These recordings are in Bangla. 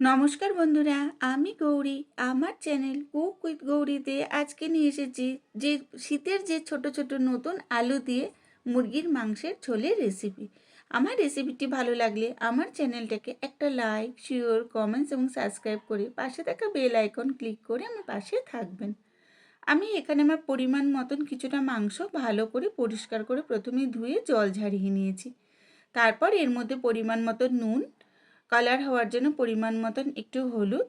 নমস্কার বন্ধুরা, আমি গৌরী। আমার চ্যানেল কুক উইথ গৌরীতে আজকে নিয়ে এসেছি যে শীতের যে ছোট ছোট নতুন আলু দিয়ে মুরগির মাংসের ঝোলের রেসিপি। আমার রেসিপিটি ভালো লাগলে আমার চ্যানেলটাকে একটা লাইক, শেয়ার, কমেন্টস এবং সাবস্ক্রাইব করে পাশে থাকা বেল আইকন ক্লিক করে আমার পাশে থাকবেন। আমি এখানে আমার পরিমাণ মতন কিছুটা মাংস ভালো করে পরিষ্কার করে প্রথমে ধুয়ে জল ঝারিয়ে নিয়েছি। তারপর এর মধ্যে পরিমাণ মতো নুন, কালার হওয়ার জন্য পরিমাণ মতন একটু হলুদ,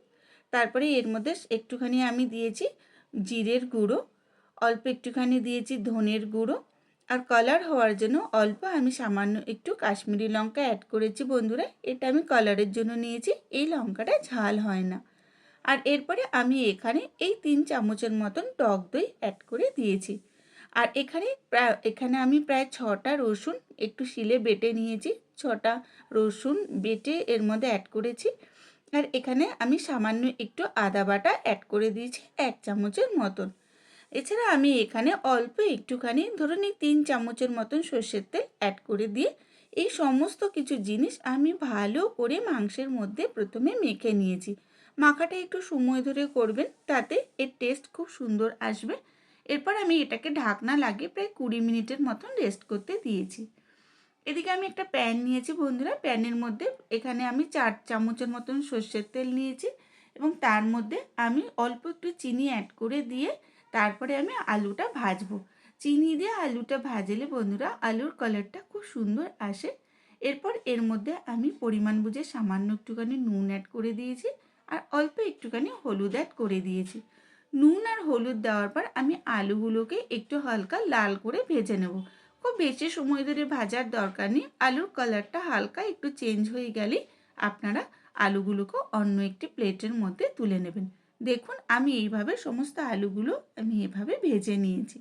তারপরে এর মধ্যে একটুখানি আমি দিয়েছি জিরের গুঁড়ো, অল্প একটুখানি দিয়েছি ধনের গুঁড়ো, আর কালার হওয়ার জন্য অল্প আমি সামান্য একটু কাশ্মীরি লঙ্কা অ্যাড করেছি বন্ধুরা। এটা আমি কালারের জন্য নিয়েছি, এই লঙ্কাটা ঝাল হয় না। আর এরপরে আমি এখানে এই 3 চামচের মতন টক দই অ্যাড করে দিয়েছি। আর এখানে আমি প্রায় 6টা রসুন একটু শিলে বেটে নিয়েছি, 6টা রসুন বেটে এর মধ্যে অ্যাড করেছি। আর এখানে আমি সামান্য একটু আদা বাটা অ্যাড করে দিয়েছি 1 চামচের মতন। এছাড়া আমি এখানে অল্প একটুখানি ধরুন এই 3 চামচের মতন সর্ষের তেল অ্যাড করে দিয়ে এই সমস্ত কিছু জিনিস আমি ভালো করে মাংসের মধ্যে প্রথমে মেখে নিয়েছি। মাখাটা একটু সময় ধরে করবেন, তাতে এর টেস্ট খুব সুন্দর আসবে। এরপর আমি এটাকে ঢাকনা লাগিয়ে প্রায় 20 মিনিটের মতন রেস্ট করতে দিয়েছি। এদিকে আমি একটা প্যান নিয়েছি বন্ধুরা, প্যানের মধ্যে এখানে আমি 4 চামচের মতন সর্ষের তেল নিয়েছি এবং তার মধ্যে আমি অল্প একটু চিনি অ্যাড করে দিয়ে তারপরে আমি আলুটা ভাজবো। চিনি দিয়ে আলুটা ভাজলে বন্ধুরা আলুর কালারটা খুব সুন্দর আসে। এরপর এর মধ্যে আমি পরিমাণ বুঝে সামান্য একটুখানি নুন অ্যাড করে দিয়েছি আর অল্প একটুখানি হলুদ অ্যাড করে দিয়েছি। নুন আর হলুদ দেওয়ার পর আমি আলুগুলোকে একটু হালকা লাল করে ভেজে নেব। খুব বেশি সময় ধরে ভাজার দরকার নেই, আলুর কালারটা হালকা একটু চেঞ্জ হয়ে গেলেই আপনারা আলুগুলোকে অন্য একটি প্লেটের মধ্যে তুলে নেবেন। দেখুন আমি এইভাবে সমস্ত আলুগুলো আমি এভাবে ভেজে নিয়েছি।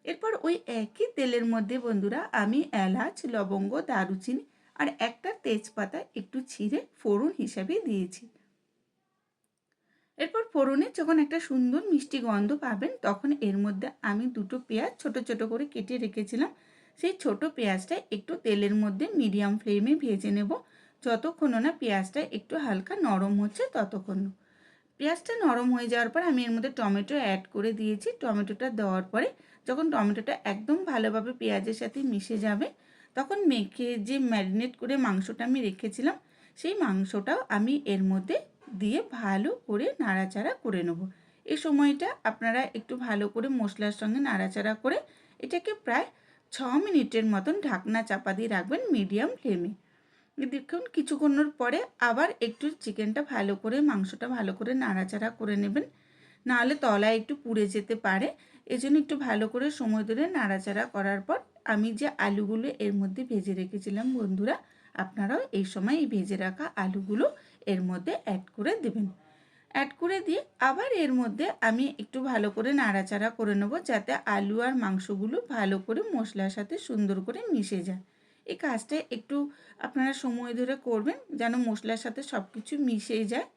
এরপর ওই একই তেলের মধ্যে বন্ধুরা আমি এলাচ, লবঙ্গ, দারুচিনি আর একটা তেজপাতা একটু ছিঁড়ে ফোড়ন হিসাবে দিয়েছি। এরপর ফোড়নে যখন একটা সুন্দর মিষ্টি গন্ধ পাবেন তখন এর মধ্যে আমি 2টো পেঁয়াজ ছোট ছোট করে কেটে রেখেছিলাম, সেই ছোট পেঁয়াজটা একটু তেলের মধ্যে মিডিয়াম ফ্লেমে ভেজে নেব, যতক্ষণ না পেঁয়াজটা একটু হালকা নরম হচ্ছে ততক্ষণ। পেঁয়াজটা নরম হয়ে যাওয়ার পর আমি এর মধ্যে টমেটো অ্যাড করে দিয়েছি। টমেটোটা দেওয়ার পরে যখন টমেটোটা একদম ভালোভাবে পেঁয়াজের সাথে মিশে যাবে তখন মেখে যে ম্যারিনেট করে মাংসটা আমি রেখেছিলাম সেই মাংসটাও আমি এর মধ্যে দিয়ে ভালো করে নাড়াচাড়া করে নেব। এই সময়টা আপনারা একটু ভালো করে মশলার সঙ্গে নাড়াচাড়া করে এটাকে প্রায় 6 মিনিটের মতন ঢাকনা চাপা দিয়ে রাখবেন মিডিয়াম ফ্লেমে। দেখুন কিছুক্ষণের পরে আবার একটু চিকেনটা ভালো করে মাংসটা ভালো করে নাড়াচাড়া করে নেবেন, নাহলে তলায় একটু পুড়ে যেতে পারে। এজন্য একটু ভালো করে সময় ধরে নাড়াচাড়া করার পর আমি যে আলুগুলো এর মধ্যে ভেজে রেখেছিলাম বন্ধুরা, আপনারাও এই সময় এই ভেজে রাখা আলুগুলো এর মধ্যে অ্যাড করে দেবেন। অ্যাড করে দিয়ে আবার এর মধ্যে আমি একটু ভালো করে নাড়াচাড়া করে নেব, যাতে আলু আর মাংসগুলো ভালো করে মশলার সাথে সুন্দর করে মিশে যায়। এই কাজটা একটু আপনারা সময় ধরে করবেন যেন মশলার সাথে সব কিছু মিশে যায়।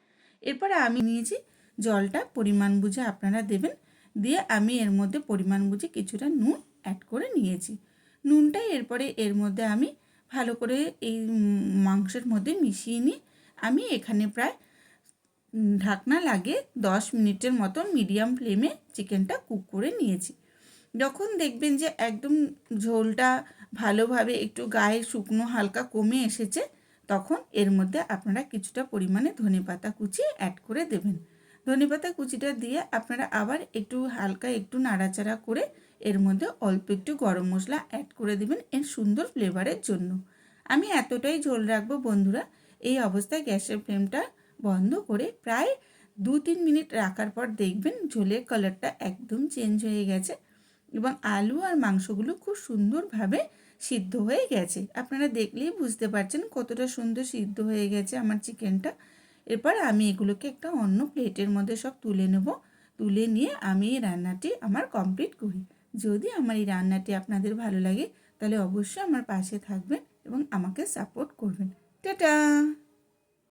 এরপরে আমি নিয়েছি জলটা পরিমাণ বুঝে আপনারা দেবেন, দিয়ে আমি এর মধ্যে পরিমাণ বুঝে কিছুটা নুন অ্যাড করে নিয়েছি। নুনটা এরপরে এর মধ্যে আমি ভালো করে এই মাংসের মধ্যে মিশিয়ে নিয়ে আমি এখানে প্রায় ঢাকনা লাগিয়ে 10 মিনিটের মতন মিডিয়াম ফ্লেমে চিকেনটা কুক করে নিয়েছি। যখন দেখবেন যে একদম ঝোলটা ভালোভাবে একটু গায়ে শুকনো হালকা কমে এসেছে তখন এর মধ্যে আপনারা কিছুটা পরিমাণে ধনেপাতা কুচি অ্যাড করে দেবেন। ধনেপাতা কুচিটা দিয়ে আপনারা আবার একটু হালকা একটু নাড়াচাড়া করে এর মধ্যে অল্প একটু গরম মশলা অ্যাড করে দেবেন এর সুন্দর ফ্লেভারের জন্য। আমি এতটাই ঝোল রাখবো বন্ধুরা। এই অবস্থায় গ্যাসের ফ্লেমটা বন্ধ করে প্রায় 2-3 মিনিট রাখার পর দেখবেন ঝোলের কালারটা একদম চেঞ্জ হয়ে গেছে এবং আলু আর মাংসগুলো খুব সুন্দরভাবে সিদ্ধ হয়ে গেছে। আপনারা দেখলেই বুঝতে পারছেন কতটা সুন্দর সিদ্ধ হয়ে গেছে আমার চিকেনটা। এরপর আমি এগুলোকে একটা অন্য প্লেটের মধ্যে সব তুলে নেব। তুলে নিয়ে আমি এই রান্নাটি আমার কমপ্লিট করি। যদি আমার এই রান্নাটি আপনাদের ভালো লাগে তাহলে অবশ্যই আমার পাশে থাকবেন এবং আমাকে সাপোর্ট করবেন। টাটা।